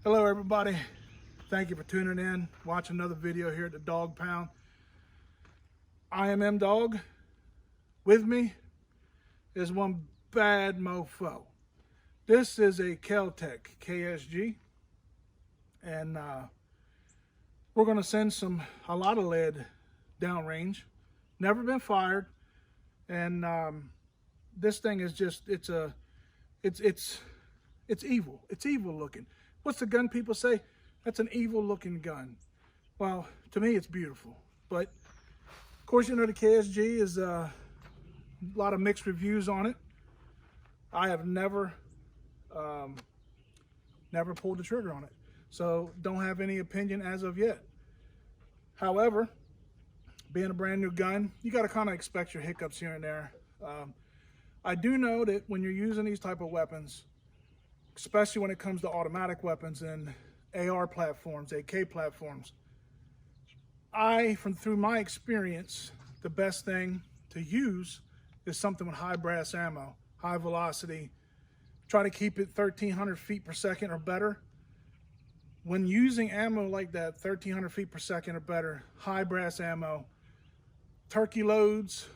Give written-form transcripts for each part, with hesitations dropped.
Hello everybody, thank you for tuning in, watching another video here at the Dog Pound. I am M-Dog. With me is one bad mofo. This is a Keltec KSG, and we're going to send a lot of lead downrange. Never been fired, and this thing is just it's evil. It's evil looking. What's the gun people say? That's an evil looking gun. Well, to me it's beautiful. But of course, you know, the KSG is a lot of mixed reviews on it. I have never pulled the trigger on it, so don't have any opinion as of yet. However, being a brand new gun, you got to kind of expect your hiccups here and there. I do know that when you're using these type of weapons, especially when it comes to automatic weapons and AR platforms, AK platforms, through my experience, the best thing to use is something with high brass ammo, high velocity. Try to keep it 1,300 feet per second or better. When using ammo like that, 1,300 feet per second or better, high brass ammo, turkey loads,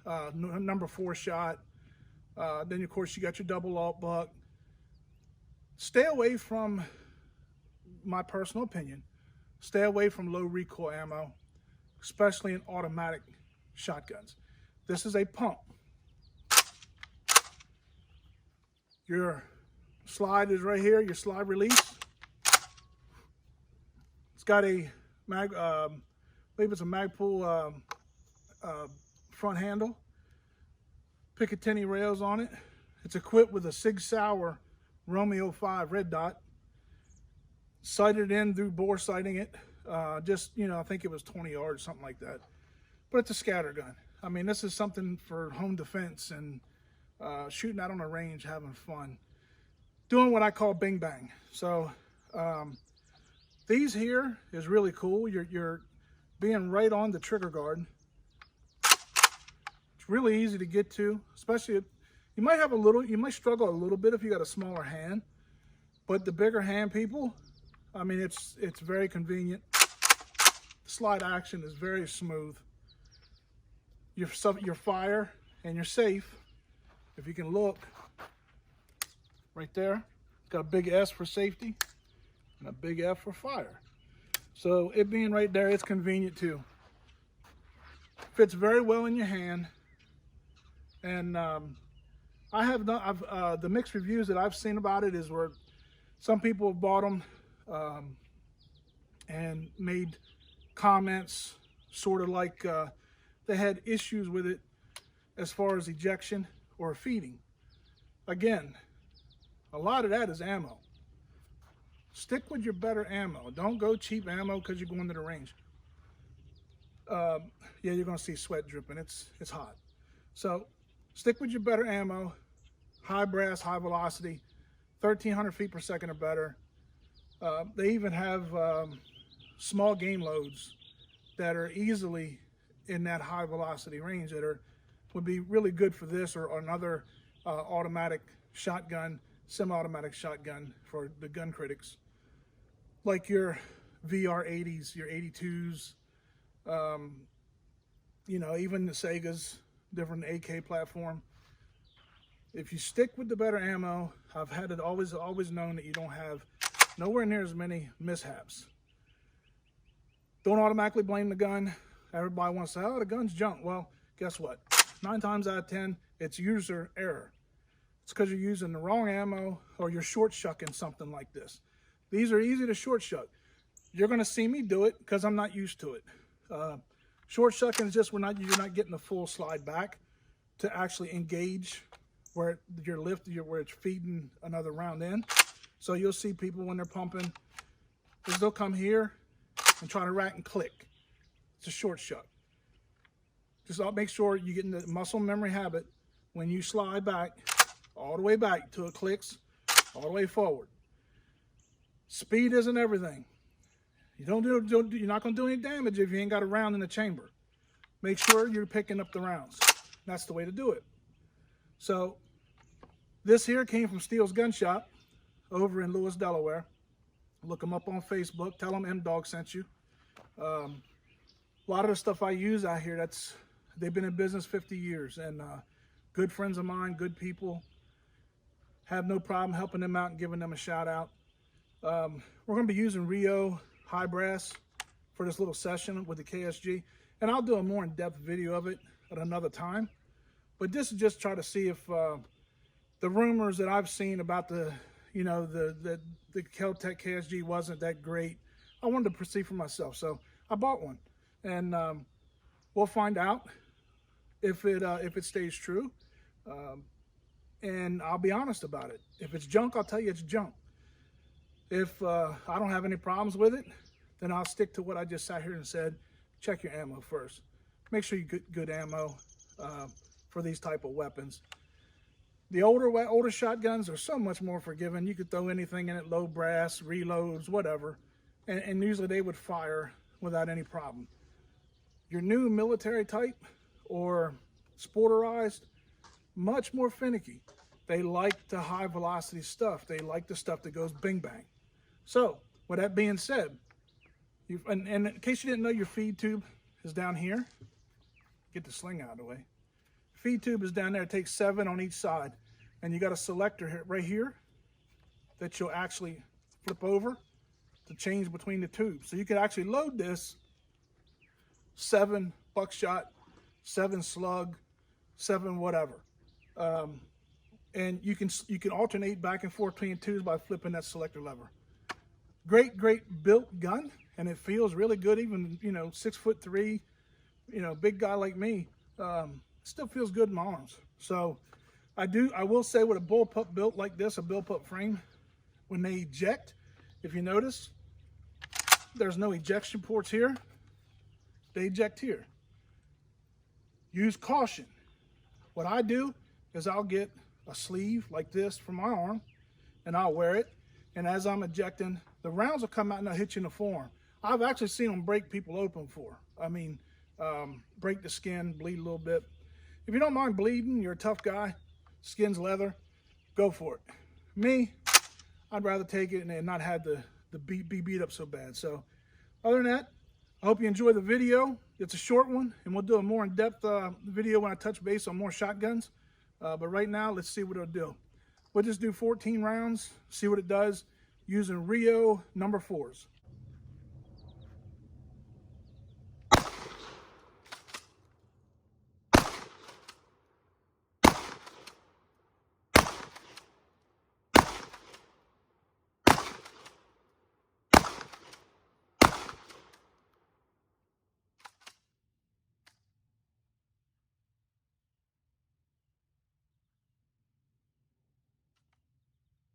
number 4 shot, then of course you got your double alt buck. Stay away from, my personal opinion, stay away from low recoil ammo, especially in automatic shotguns. This is a pump. Your slide is right here, your slide release. It's got a I believe it's a Magpul front handle, Picatinny rails on it. It's equipped with a Sig Sauer Romeo 5 red dot, sighted in through bore sighting it, just, you know, I think it was 20 yards, something like that. But it's a scatter gun. I mean, this is something for home defense and shooting out on a range, having fun, doing what I call bing bang. So these here is really cool. You're being right on the trigger guard. It's really easy to get to, especially if you might struggle a little bit if you got a smaller hand, but the bigger hand people, I mean, it's very convenient. The slide action is very smooth. Your fire and you're safe. If you can look right there, it's got a big S for safety and a big F for fire. So it being right there, it's convenient too. Fits very well in your hand. And the mixed reviews that I've seen about it is where some people have bought them and made comments sort of like they had issues with it as far as ejection or feeding. Again, a lot of that is ammo. Stick with your better ammo. Don't go cheap ammo because you're going to the range. Yeah, you're going to see sweat dripping. It's hot. So stick with your better ammo. High brass, high velocity, 1,300 feet per second or better. They even have small game loads that are easily in that high velocity range that would be really good for this or another automatic shotgun, semi-automatic shotgun for the gun critics, like your VR80s, your 82s, you know, even the Sega's, different AK platform. If you stick with the better ammo, I've had it always known that you don't have nowhere near as many mishaps. Don't automatically blame the gun. Everybody wants to say, oh, the gun's junk. Well, guess what? 9 times out of 10, it's user error. It's because you're using the wrong ammo or you're short shucking something like this. These are easy to short shuck. You're going to see me do it because I'm not used to it. Short shucking is just you're not getting the full slide back to actually engage where where it's feeding another round in. So you'll see people when they're pumping, they'll come here and try to rack and click. It's a short shuck. Just make sure you get in the muscle memory habit when you slide back, all the way back till it clicks, all the way forward. Speed isn't everything. You're not going to do any damage if you ain't got a round in the chamber. Make sure you're picking up the rounds. That's the way to do it. So this here came from Steele's Gun Shop over in Lewis, Delaware. Look them up on Facebook. Tell them M-Dog sent you. A lot of the stuff I use out here, they've been in business 50 years, and good friends of mine, good people. Have no problem helping them out and giving them a shout out. We're going to be using Rio high brass for this little session with the KSG, and I'll do a more in-depth video of it at another time. But this is just try to see if the rumors that I've seen about the Keltec KSG wasn't that great. I wanted to see for myself, so I bought one, and we'll find out if it stays true. And I'll be honest about it. If it's junk, I'll tell you it's junk. If I don't have any problems with it, then I'll stick to what I just sat here and said. Check your ammo first. Make sure you get good ammo for these type of weapons. The older shotguns are so much more forgiving. You could throw anything in it, low brass, reloads, whatever, and usually they would fire without any problem. Your new military type or sporterized, much more finicky. They like the high velocity stuff. They like the stuff that goes bing bang. So with that being said, and in case you didn't know, your feed tube is down here. Get the sling out of the way. Feed tube is down there. It takes 7 on each side. And you got a selector right here that you'll actually flip over to change between the tubes. So you can actually load this 7 buckshot, 7 slug, 7 whatever. And you can alternate back and forth between tubes by flipping that selector lever. Great built gun, and it feels really good. Even 6'3", big guy like me, still feels good in my arms. So I will say with a bullpup built like this, a bullpup frame, when they eject, if you notice, there's no ejection ports here. They eject here. Use caution. What I do is I'll get a sleeve like this for my arm, and I'll wear it. And as I'm ejecting, the rounds will come out and they'll hit you in the forearm. I've actually seen them break people open for. I mean, break the skin, bleed a little bit. If you don't mind bleeding, you're a tough guy, skin's leather, go for it. Me, I'd rather take it and not have be beat up so bad. So other than that, I hope you enjoy the video. It's a short one, and we'll do a more in-depth video when I touch base on more shotguns. But right now, let's see what it'll do. We'll just do 14 rounds, see what it does, using Rio number 4s.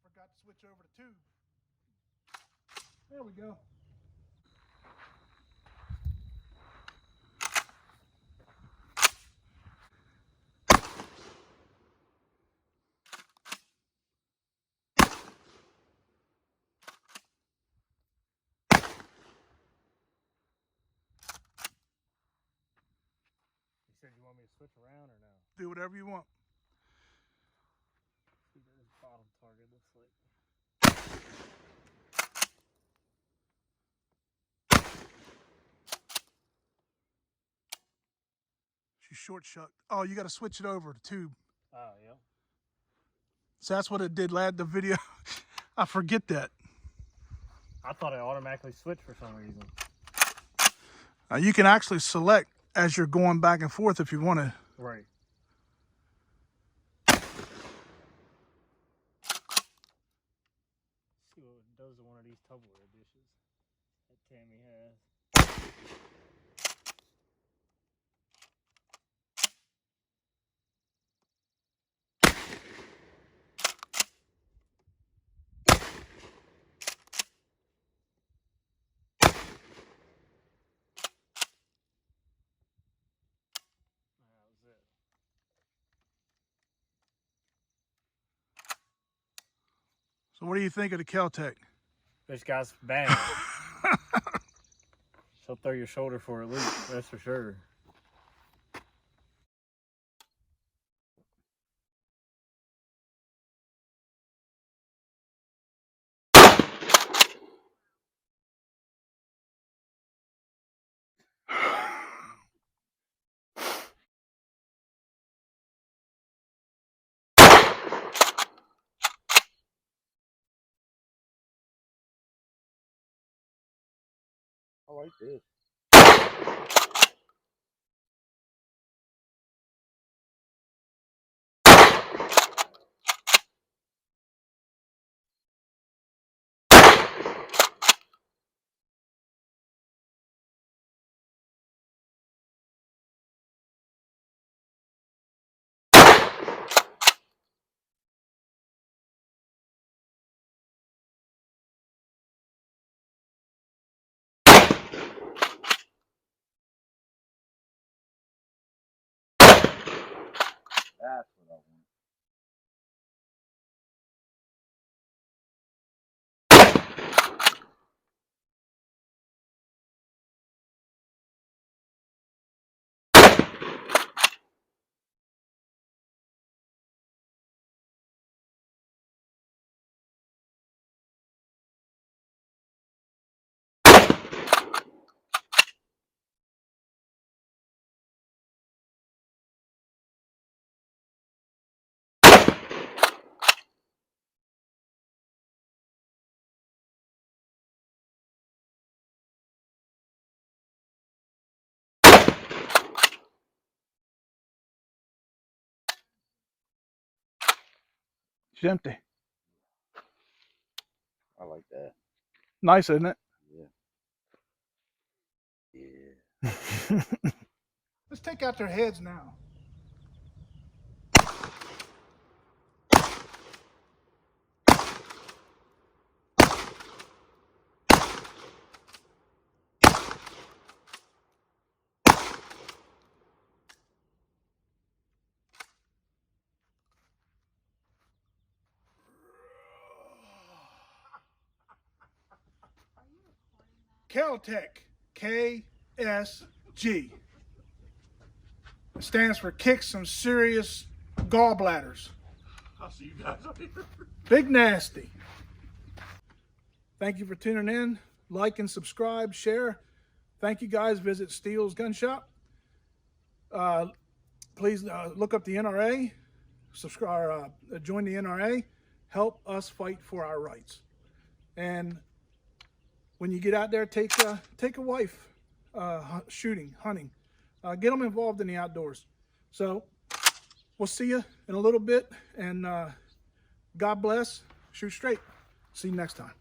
Forgot to switch over to tube. There we go. You said you want me to switch around or no? Do whatever you want. See, this bottom target looks like. She's short shucked. Oh, you got to switch it over to tube. Oh, yeah. So that's what it did the video. I forget that. I thought it automatically switched for some reason. You can actually select as you're going back and forth if you want to. Right. See what it does to one of these Tupperware dishes that Tammy has. So what do you think of the Keltec? This guy's bang. She'll throw your shoulder for a loop, that's for sure. I like this. That's what I want. It's empty. I like that. Nice, isn't it? Yeah. Yeah. Let's take out their heads now. Keltec, KSG. It stands for kick some serious gallbladders. I'll see you guys up here. Big nasty. Thank you for tuning in. Like and subscribe, share. Thank you guys. Visit Steele's Gun Shop. Please look up the NRA. Subscribe. Join the NRA. Help us fight for our rights. And when you get out there, take a wife shooting, hunting. Get them involved in the outdoors. So we'll see you in a little bit. And God bless. Shoot straight. See you next time.